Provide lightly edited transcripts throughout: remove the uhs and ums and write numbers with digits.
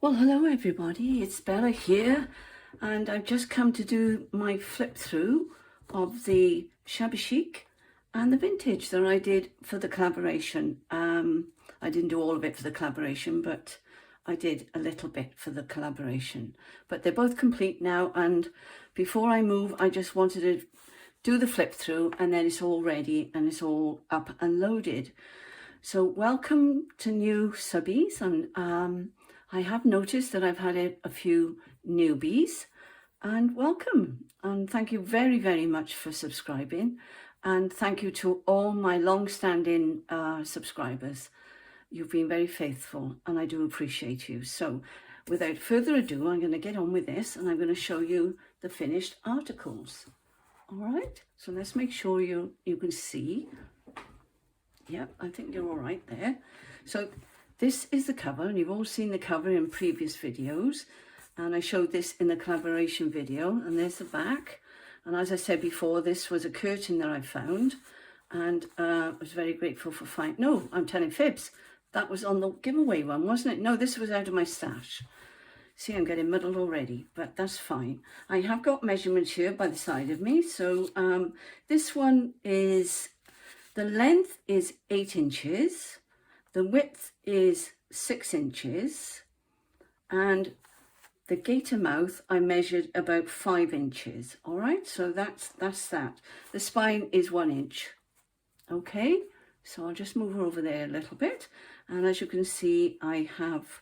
Well, hello everybody, it's Bella here, and I've just come to do my flip through of the shabby chic and the vintage that I did for the collaboration. I didn't do all of it for the collaboration, but I did a little bit for the collaboration. But they're both complete now, and before I move, I just wanted to do the flip through, and then it's all ready and it's all up and loaded. So welcome to new subbies, and I have noticed that I've had a few newbies, and welcome, and thank you very, very much for subscribing, and thank you to all my long-standing subscribers. You've been very faithful, and I do appreciate you. So without further ado, I'm going to get on with this, and I'm going to show you the finished articles. All right, so let's make sure you can see. Yep, I think you're all right there. So this is the cover, and you've all seen the cover in previous videos, and I showed this in the collaboration video, and there's the back. And as I said before, this was a curtain that I found, and I was very grateful for finding. No, I'm telling fibs. That was on the giveaway one, wasn't it? No, this was out of my stash. See, I'm getting muddled already, but that's fine. I have got measurements here by the side of me. So this one is, the length is 8 inches. The width is 6 inches, and the gaiter mouth I measured about 5 inches. All right, so that's that. The spine is 1 inch. Okay, so I'll just move her over there a little bit, and as you can see, I have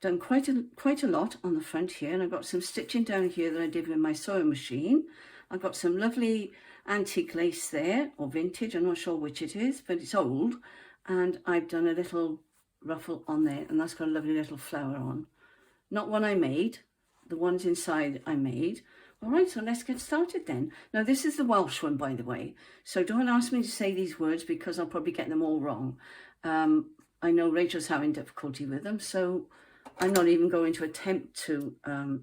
done quite a lot on the front here, and I've got some stitching down here that I did with my sewing machine. I've got some lovely antique lace there, or vintage, I'm not sure which it is, but it's old. And I've done a little ruffle on there, and that's got a lovely little flower on. Not one I made, the ones inside I made. All right, so let's get started then. Now this is the Welsh one, by the way, so don't ask me to say these words because I'll probably get them all wrong. I know Rachel's having difficulty with them, so I'm not even going to attempt to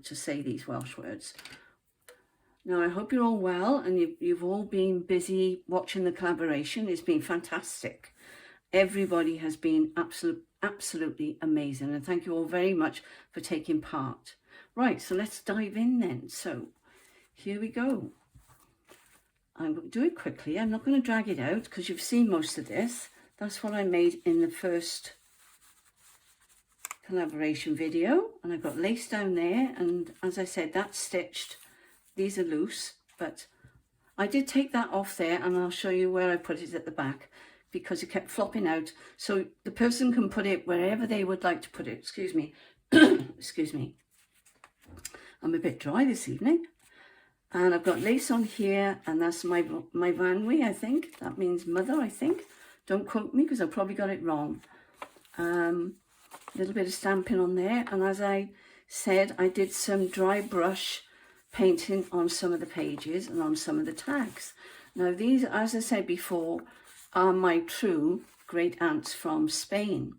say these Welsh words. Now, I hope you're all well, and you've all been busy watching the collaboration. It's been fantastic. Everybody has been absolutely amazing, and thank you all very much for taking part. Right, so let's dive in then. So here we go. I'm going to do it quickly. I'm not going to drag it out because you've seen most of this. That's what I made in the first collaboration video, and I've got lace down there, and as I said, that's stitched. These are loose, but I did take that off there, and I'll show you where I put it at the back because it kept flopping out. So the person can put it wherever they would like to put it. Excuse me. Excuse me. I'm a bit dry this evening. And I've got lace on here, and that's my Vanwy, I think. That means mother, I think. Don't quote me because I probably got it wrong. Little bit of stamping on there. And as I said, I did some dry brush painting on some of the pages and on some of the tags. Now these, as I said before, are my true great aunts from Spain.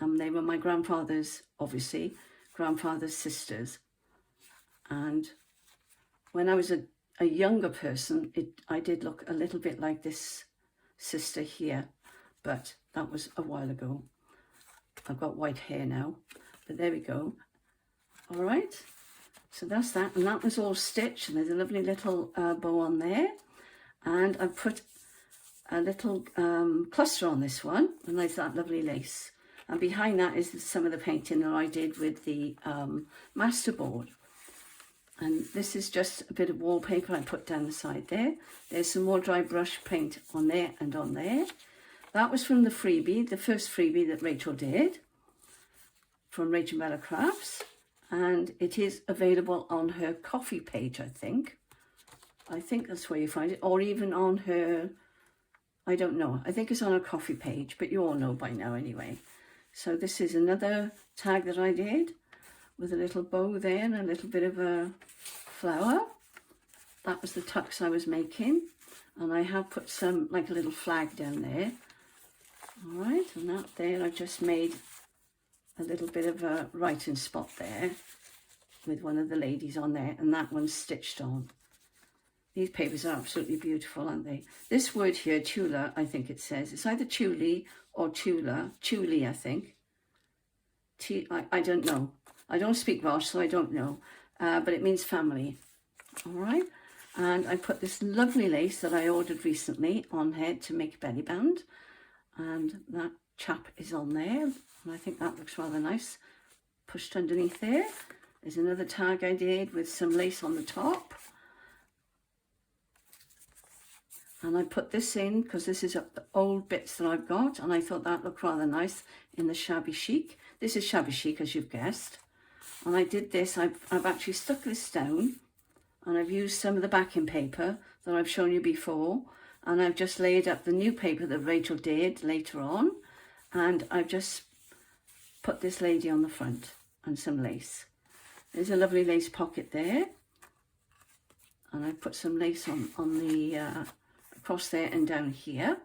They were my grandfather's, obviously, grandfather's sisters. And when I was a younger person, I did look a little bit like this sister here, but that was a while ago. I've got white hair now, but there we go. All right. So that's that, and that was all stitched, and there's a lovely little bow on there, and I've put a little cluster on this one, and there's that lovely lace, and behind that is some of the painting that I did with the masterboard. And this is just a bit of wallpaper I put down the side there. There's some more dry brush paint on there and on there. That was from the freebie, the first freebie that Rachel did, from RachandBellaCrafts. And it is available on her coffee page, I think. I think that's where you find it, or even on her, I don't know. I think it's on her coffee page, but you all know by now anyway. So this is another tag that I did with a little bow there and a little bit of a flower. That was the tucks I was making. And I have put some, like a little flag down there. All right, and that there, I've just made a little bit of a writing spot there with one of the ladies on there, and that one's stitched on. These papers are absolutely beautiful, aren't they? This word here, tula, I think it says. It's either tuli or tula. Tuli, I think. I don't know. I don't speak Welsh, so I don't know. But it means family. All right. And I put this lovely lace that I ordered recently on here to make a belly band. And that chap is on there. And I think that looks rather nice. Pushed underneath there. There's another tag I did with some lace on the top. And I put this in because this is the old bits that I've got. And I thought that looked rather nice in the shabby chic. This is shabby chic, as you've guessed. And I did this. I've actually stuck this down. And I've used some of the backing paper that I've shown you before. And I've just laid up the new paper that Rachel did later on. And I've just put this lady on the front and some lace. There's a lovely lace pocket there. And I put some lace on the across there and down here.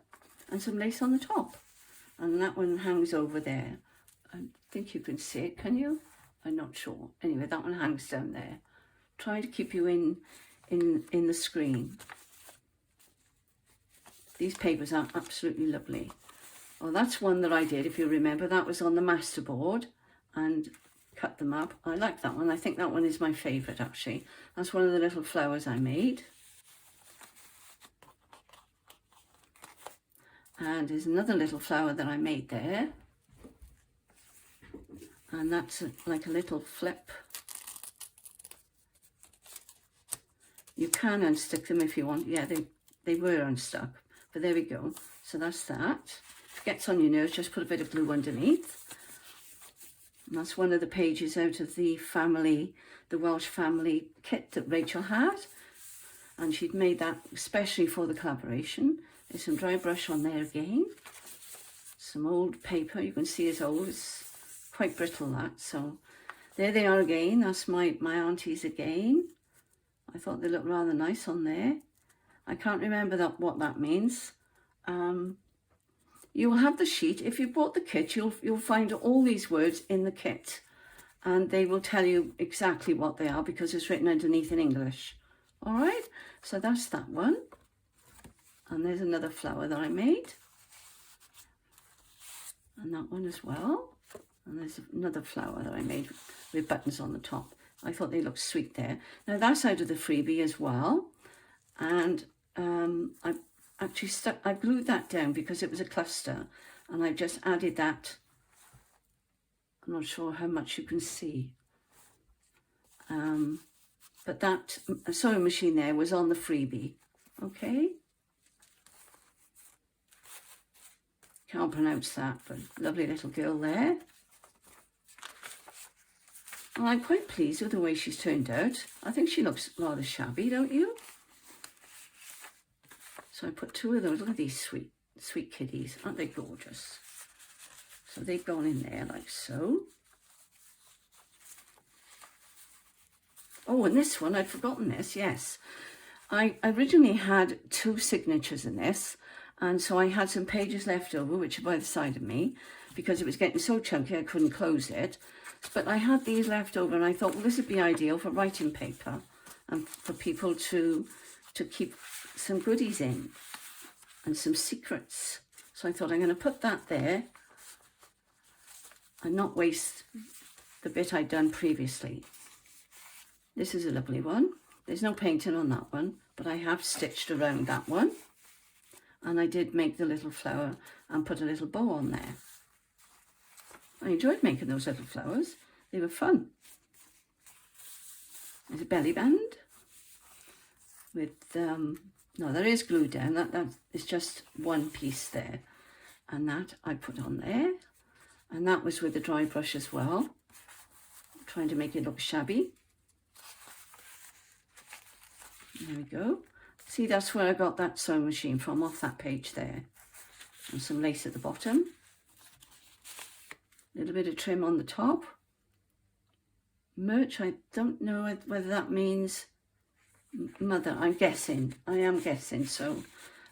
And some lace on the top. And that one hangs over there. I think you can see it, can you? I'm not sure. Anyway, that one hangs down there. Try to keep you in the screen. These papers are absolutely lovely. Well, that's one that I did, if you remember. That was on the masterboard and cut them up. I like that one. I think that one is my favourite, actually. That's one of the little flowers I made. And there's another little flower that I made there. And that's like a little flip. You can unstick them if you want. Yeah, they were unstuck. But there we go. So that's that. If it gets on your nerves, just put a bit of glue underneath. And that's one of the pages out of the Welsh family kit that Rachel had. And she'd made that especially for the collaboration. There's some dry brush on there again. Some old paper. You can see it's old. It's quite brittle, that. So there they are again. That's my aunties again. I thought they looked rather nice on there. I can't remember what that means. You'll have the sheet. If you bought the kit, you'll find all these words in the kit. And they will tell you exactly what they are because it's written underneath in English. All right? So that's that one. And there's another flower that I made. And that one as well. And there's another flower that I made with buttons on the top. I thought they looked sweet there. Now that's out of the freebie as well. And I actually I glued that down because it was a cluster. And I've just added that. I'm not sure how much you can see. But that sewing machine there was on the freebie. Okay. Can't pronounce that, but lovely little girl there. And I'm quite pleased with the way she's turned out. I think she looks rather shabby, don't you? So I put two of those. Look at these sweet kiddies. Aren't they gorgeous? So they've gone in there like so. Oh, and this one, I'd forgotten this, yes. I originally had 2 signatures in this. And so I had some pages left over, which are by the side of me, because it was getting so chunky I couldn't close it. But I had these left over and I thought, well, this would be ideal for writing paper and for people to keep some goodies in and some secrets. So I thought I'm going to put that there and not waste the bit I'd done previously. This is a lovely one. There's no painting on that one, but I have stitched around that one. And I did make the little flower and put a little bow on there. I enjoyed making those little flowers. They were fun. There's a belly band with, no, there is glue down. That is just one piece there. And that I put on there. And that was with the dry brush as well. I'm trying to make it look shabby. There we go. See, that's where I got that sewing machine from, off that page there. And some lace at the bottom. A little bit of trim on the top. Merch, I don't know whether that means mother. I'm guessing. I am guessing, so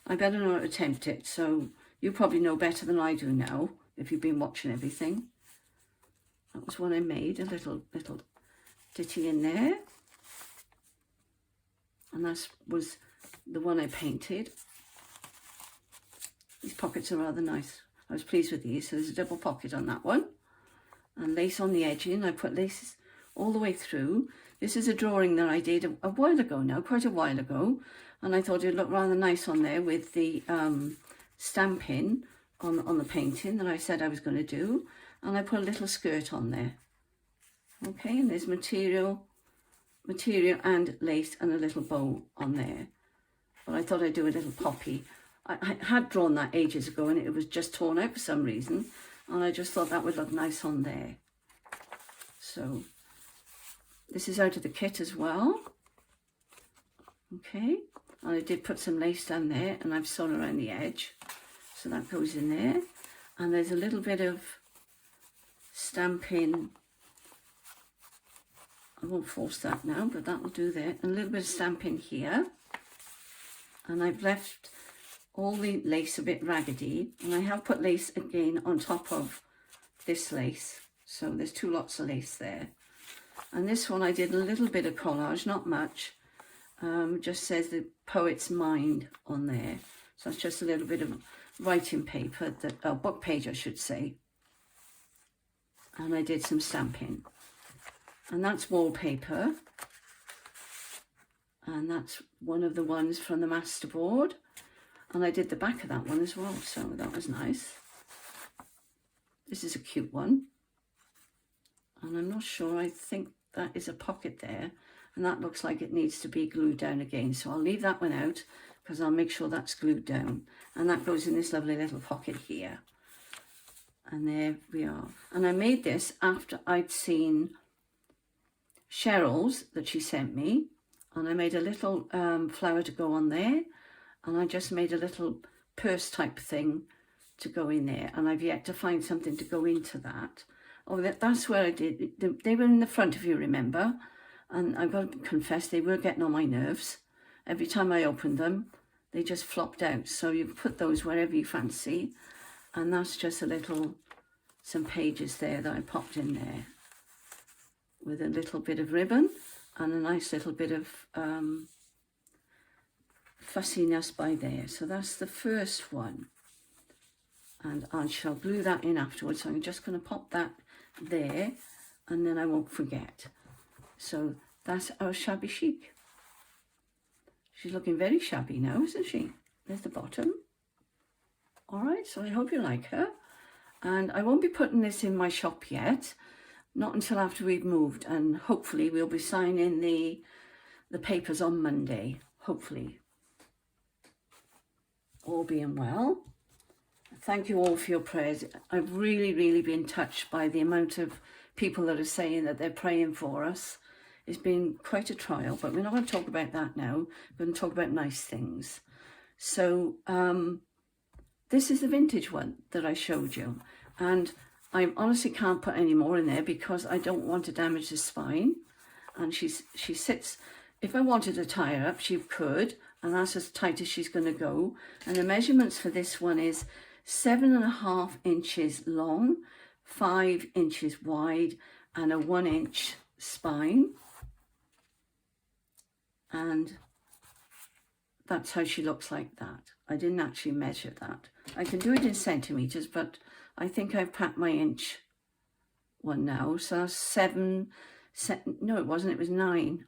I better not attempt it. So you probably know better than I do now, if you've been watching everything. That was one I made, a little ditty in there. And that was the one I painted. These pockets are rather nice. I was pleased with these. So there's a double pocket on that one. and lace on the edging. I put laces all the way through. This is a drawing that I did a while ago now, quite a while ago, and I thought it'd look rather nice on there with the stamping on the painting that I said I was going to do. And I put a little skirt on there. Okay, and there's material and lace and a little bow on there. But I thought I'd do a little poppy. I had drawn that ages ago and it was just torn out for some reason. And I just thought that would look nice on there. So this is out of the kit as well. Okay, and I did put some lace down there and I've sewn around the edge. So that goes in there. And there's a little bit of stamping. I won't force that now, but that will do there. And a little bit of stamping here. And I've left all the lace a bit raggedy. And I have put lace again on top of this lace. So there's 2 lots of lace there. And this one I did a little bit of collage, not much. Just says the poet's mind on there. So that's just a little bit of writing paper, book page I should say. And I did some stamping. And that's wallpaper. And that's one of the ones from the masterboard. And I did the back of that one as well, so that was nice. This is a cute one. And I'm not sure, I think that is a pocket there. And that looks like it needs to be glued down again. So I'll leave that one out because I'll make sure that's glued down. And that goes in this lovely little pocket here. And there we are. And I made this after I'd seen Cheryl's that she sent me. And I made a little flower to go on there. And I just made a little purse type thing to go in there. And I've yet to find something to go into that. Oh, that's where I did. They were in the front, if you remember. And I've got to confess, they were getting on my nerves. Every time I opened them, they just flopped out. So you put those wherever you fancy. And that's just a little, some pages there that I popped in there. With a little bit of ribbon and a nice little bit of fussiness by there. So that's the first one. And I shall glue that in afterwards. So I'm just going to pop that there and then I won't forget. So that's our shabby chic. She's looking very shabby now, isn't she? There's the bottom. All right, so I hope you like her. And I won't be putting this in my shop yet. Not until after we've moved. And hopefully we'll be signing the papers on Monday. Hopefully. All being well. Thank you all for your prayers. I've really been touched by the amount of people that are saying that they're praying for us. It's been quite a trial, but we're not going to talk about that now. We're going to talk about nice things. So this is the vintage one that I showed you. And I honestly can't put any more in there because I don't want to damage the spine. And she sits, if I wanted to tie her up, she could. And that's as tight as she's going to go. And the measurements for this one is 7.5 inches long, 5 inches wide, and a 1 inch spine. And that's how she looks like that. I didn't actually measure that. I can do it in centimeters, but I think I've packed my inch one now. So that's 7, no it wasn't, it was 9.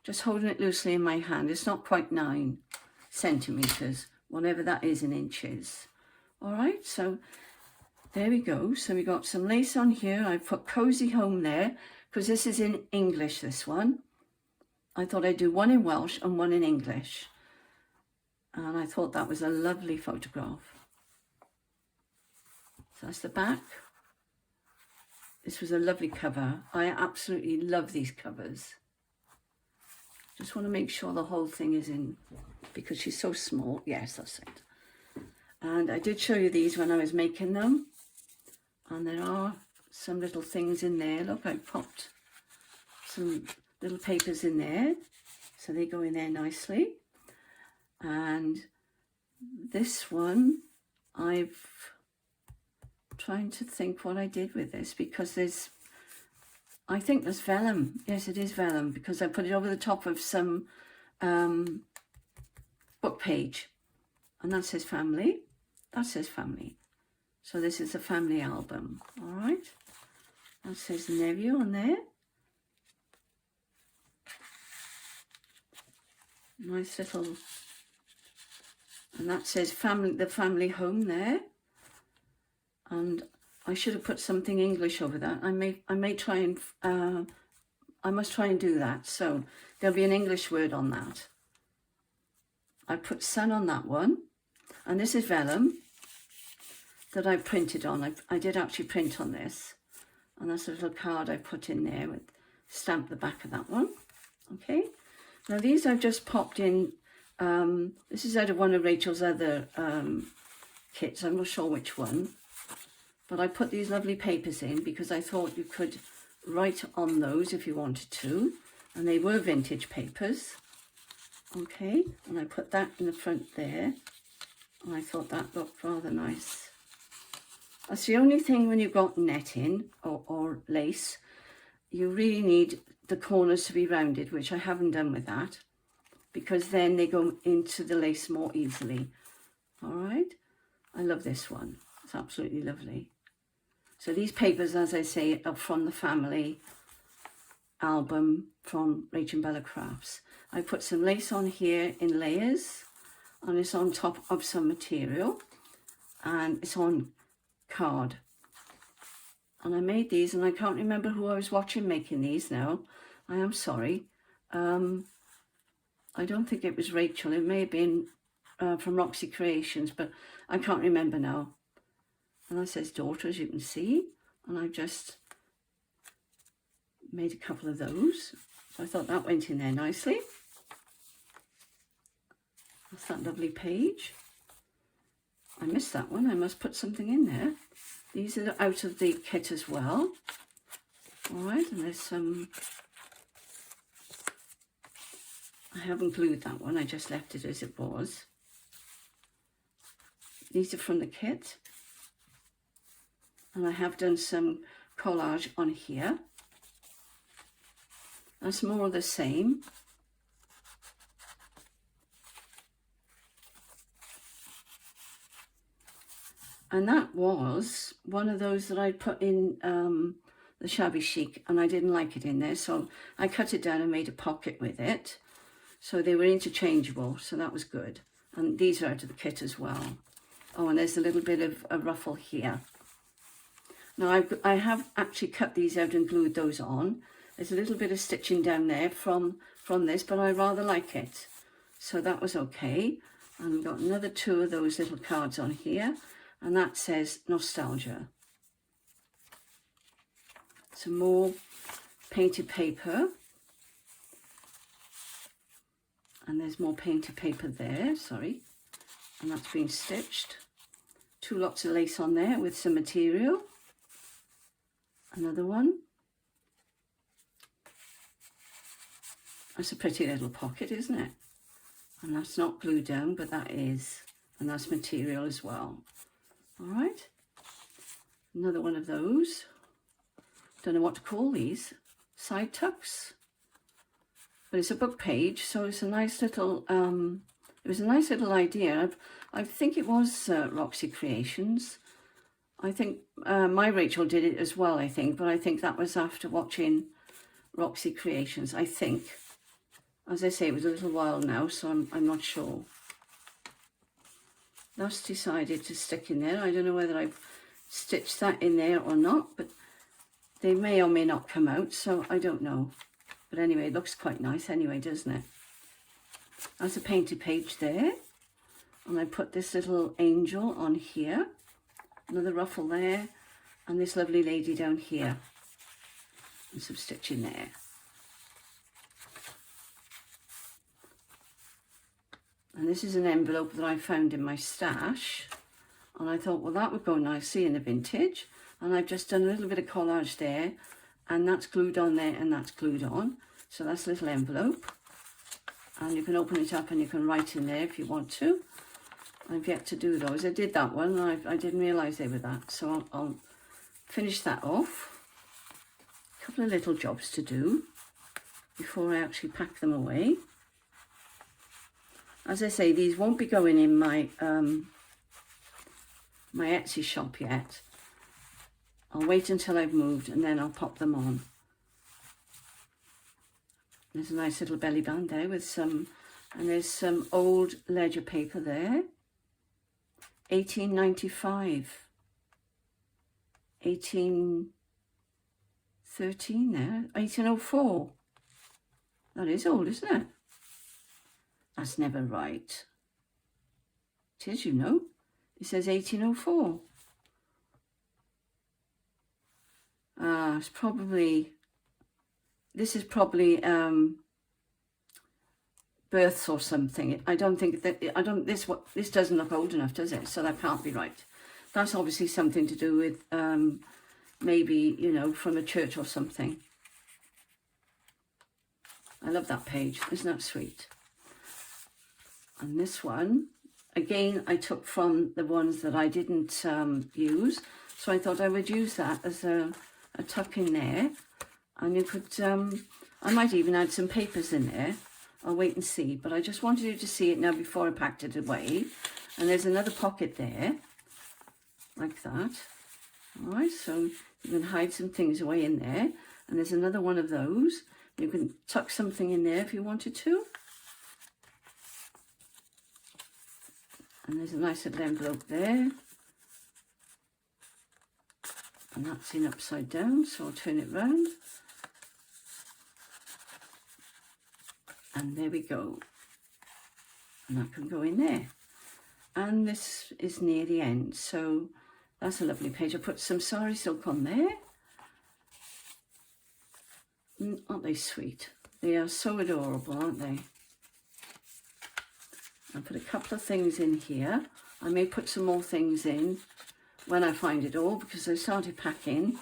Just holding it loosely in my hand. It's not quite 9 centimeters, whatever that is in inches. All right, so there we go. So we got some lace on here. I put Cozy Home there because this is in English, this one. I thought I'd do one in Welsh and one in English. And I thought that was a lovely photograph. So that's the back. This was a lovely cover. I absolutely love these covers. Just want to make sure the whole thing is in because she's so small. Yes, that's it. And I did show you these when I was making them. And there are some little things in there. Look, I popped some little papers in there. So they go in there nicely. And this one, I've trying to think what I did with this because there's, I think there's vellum. Yes, it is vellum because I put it over the top of some book page. And that says family. That says family. So this is a family album. All right. That says nephew on there. Nice little, and that says family, the family home there. And I should have put something English over that. I may try and I must try and do that. So there'll be an English word on that. I put sun on that one, and this is vellum that I printed on. I did actually print on this, and that's a little card I put in there with stamp the back of that one. Okay, now these I've just popped in. This is out of one of Rachel's other kits. I'm not sure which one, but I put these lovely papers in because I thought you could write on those if you wanted to, and they were vintage papers. Okay, and I put that in the front there, and I thought that looked rather nice. That's the only thing when you've got netting or lace, you really need the corners to be rounded, which I haven't done with that, because then they go into the lace more easily. All right, I love this one. It's absolutely lovely. So these papers, as I say, are from the family album from RachandBellaCrafts. I put some lace on here in layers, and it's on top of some material, and it's on card. And I made these, and I can't remember who I was watching making these now. I am sorry. I don't think it was Rachel. It may have been from Roxy Creations, but I can't remember now. And that says daughter, as you can see, and I just made a couple of those. So I thought that went in there nicely. That's that lovely page. I missed that one. I must put something in there. These are out of the kit as well. All right, and there's some. I haven't glued that one. I just left it as it was. These are from the kit. And I have done some collage on here. That's more of the same. And that was one of those that I put in the shabby chic, and I didn't like it in there, so I cut it down and made a pocket with it. So they were interchangeable, so that was good. And these are out of the kit as well. Oh, and there's a little bit of a ruffle here. Now I have actually cut these out and glued those on. There's a little bit of stitching down there from this, but I rather like it. So that was okay. And we've got another two of those little cards on here, and that says nostalgia. Some more painted paper. And there's more painted paper there, sorry. And that's been stitched. Two lots of lace on there with some material. Another one. That's a pretty little pocket, isn't it? And that's not glued down, but that is. And that's material as well. All right. Another one of those. Don't know what to call these. Side tucks. But it's a book page, so it's a nice little, it was a nice little idea. I think it was Roxy Creations. I think my Rachel did it as well, I think, but I think that was after watching Roxy Creations, I think. As I say, it was a little while now, so I'm not sure. That's decided to stick in there. I don't know whether I've stitched that in there or not, but they may or may not come out, so I don't know. But anyway, it looks quite nice anyway, doesn't it? That's a painted page there. And I put this little angel on here. Another ruffle there. And this lovely lady down here. And some stitching there. And this is an envelope that I found in my stash. And I thought, well, that would go nicely in the vintage. And I've just done a little bit of collage there. And that's glued on there, and that's glued on. So that's a little envelope. And you can open it up and you can write in there if you want to. I've yet to do those. I did that one, and I didn't realise they were that. So I'll finish that off. A couple of little jobs to do before I actually pack them away. As I say, these won't be going in my my Etsy shop yet. I'll wait until I've moved and then I'll pop them on. There's a nice little belly band there with some, and there's some old ledger paper there. 1895. 1813 there. 1804. That is old, isn't it? That's never right. It is, you know. It says 1804. It's probably, this is probably births or something. I don't think that, this doesn't look old enough, does it? So that can't be right. That's obviously something to do with maybe, you know, from a church or something. I love that page. Isn't that sweet? And this one, again, I took from the ones that I didn't use. So I thought I would use that as a tuck in there. And you could, I might even add some papers in there. I'll wait and see. But I just wanted you to see it now before I packed it away. And there's another pocket there, like that. All right, so you can hide some things away in there. And there's another one of those. You can tuck something in there if you wanted to. And there's a nice little envelope there. And that's in upside down, so I'll turn it round. And there we go. And that can go in there. And this is near the end, so that's a lovely page. I put some sari silk on there. Aren't they sweet? They are so adorable, aren't they? I put a couple of things in here. I may put some more things in when I find it all, because I started packing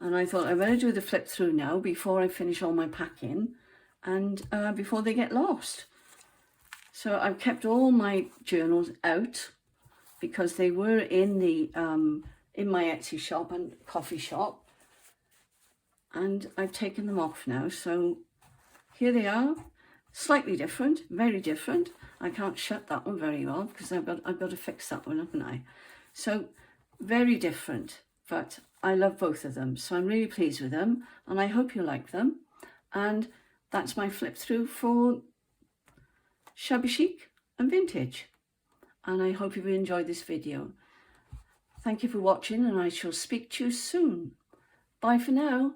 and I thought I better do the flip through now before I finish all my packing and before they get lost. So I've kept all my journals out because they were in the in my Etsy shop and coffee shop, and I've taken them off now. So here they are, slightly different, very different. I can't shut that one very well because I've got to fix that one, haven't I? So very different, but I love both of them. So I'm really pleased with them and I hope you like them. And that's my flip through for shabby chic and vintage. And I hope you've enjoyed this video. Thank you for watching and I shall speak to you soon. Bye for now.